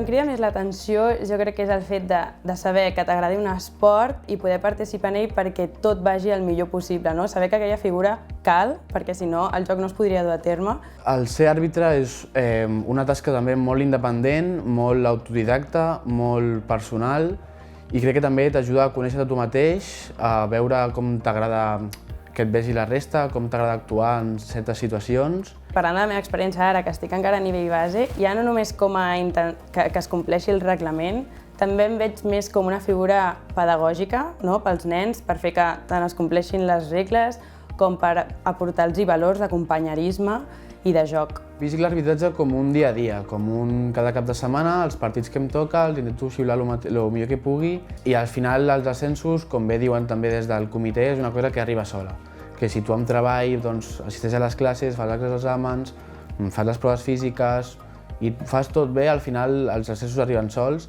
crida més l'atenció jo crec que és el fet de saber que t'agradi un esport i poder participar en ell perquè tot vagi el millor possible, no? Saber que aquella figura cal, perquè si no el joc no es podria dur a terme. El ser àrbitre és una tasca també molt independent, molt autodidacta, molt personal i crec que també t'ajuda a conèixer tu mateix, a veure com t'agrada que et vegi la resta, com t'agrada actuar en certes situacions. Parlant de la meva experiència ara, que estic encara a nivell base, ja no només com a que es compleixi el reglament, també em veig més com una figura pedagògica, no?, pels nens, per fer que tant es compleixin les regles com per aportar-los valors de companyerisme i de joc. Visc l'arbitratge com un dia a dia, com cada cap de setmana, els partits que em toca, els intento xiular el millor que pugui i al final els ascensos, com bé diuen també des del comitè, és una cosa que arriba sola. Que si tu amb treball doncs, assisteixes a les classes, fas els exàmens, fas les proves físiques i fas tot bé, al final els ascensos arriben sols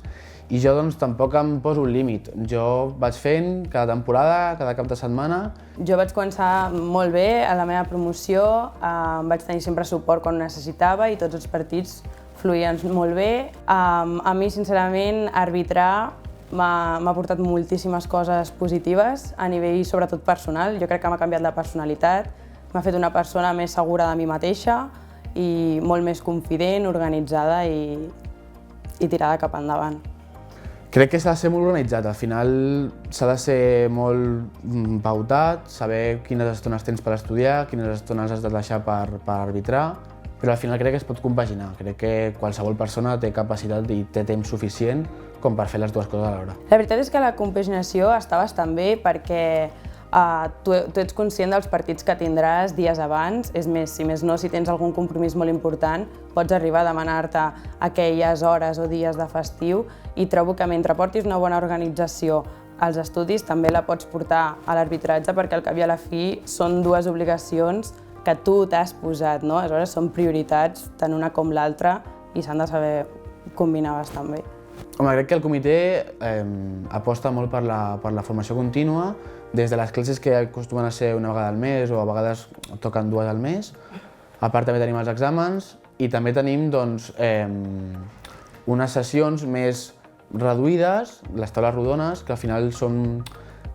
i jo doncs tampoc em poso un límit. Jo vaig fent cada temporada, cada cap de setmana. Jo vaig començar molt bé a la meva promoció, vaig tenir sempre suport quan ho necessitava i tots els partits fluïen molt bé. A mi, sincerament, arbitrar m'ha portat moltíssimes coses positives a nivell sobretot personal. Jo crec que m'ha canviat la personalitat, m'ha fet una persona més segura de mi mateixa i molt més confident, organitzada i tirada cap endavant. Crec que s'ha de ser molt organitzat, al final s'ha de ser molt pautat, saber quines estones tens per estudiar, quines estones has de deixar per arbitrar, però al final crec que es pot compaginar. Crec que qualsevol persona té capacitat i té temps suficient com per fer les dues coses alhora. La veritat és que la compaginació està bastant bé perquè tu ets conscient dels partits que tindràs dies abans. És més, si més no, si tens algun compromís molt important, pots arribar a demanar-te aquelles hores o dies de festiu i trobo que mentre portis una bona organització als estudis també la pots portar a l'arbitratge perquè al cap i a la fi són dues obligacions que tu t'has posat, no? Aleshores són prioritats tant una com l'altra i s'han de saber combinar bastant bé. Home, crec que el comitè aposta molt per la formació contínua, des de les classes que acostumen a ser una vegada al mes o a vegades toquen dues al mes. A part també tenim els exàmens i també tenim doncs, unes sessions més reduïdes, les taules rodones, que al final són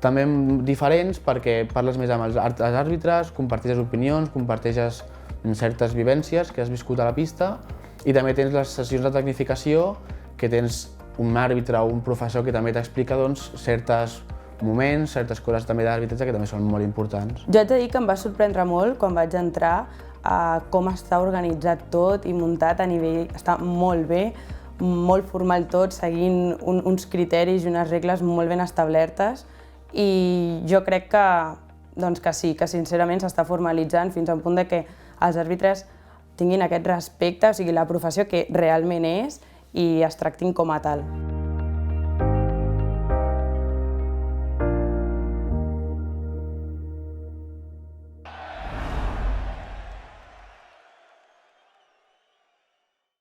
també diferents perquè parles més amb els àrbitres, comparteixes opinions, comparteixes certes vivències que has viscut a la pista i també tens les sessions de tecnificació que tens un àrbitre o un professor que també t'explica certs moments, certes coses també d'arbitratge que també són molt importants. Jo haig de dir que em va sorprendre molt quan vaig entrar com està organitzat tot i muntat a nivell, està molt bé, molt formal tot, seguint uns criteris i unes regles molt ben establertes i jo crec que sí, que sincerament s'està formalitzant fins al punt de que els àrbitres tinguin aquest respecte, o sigui, la professió que realment és i es tractin com a tal.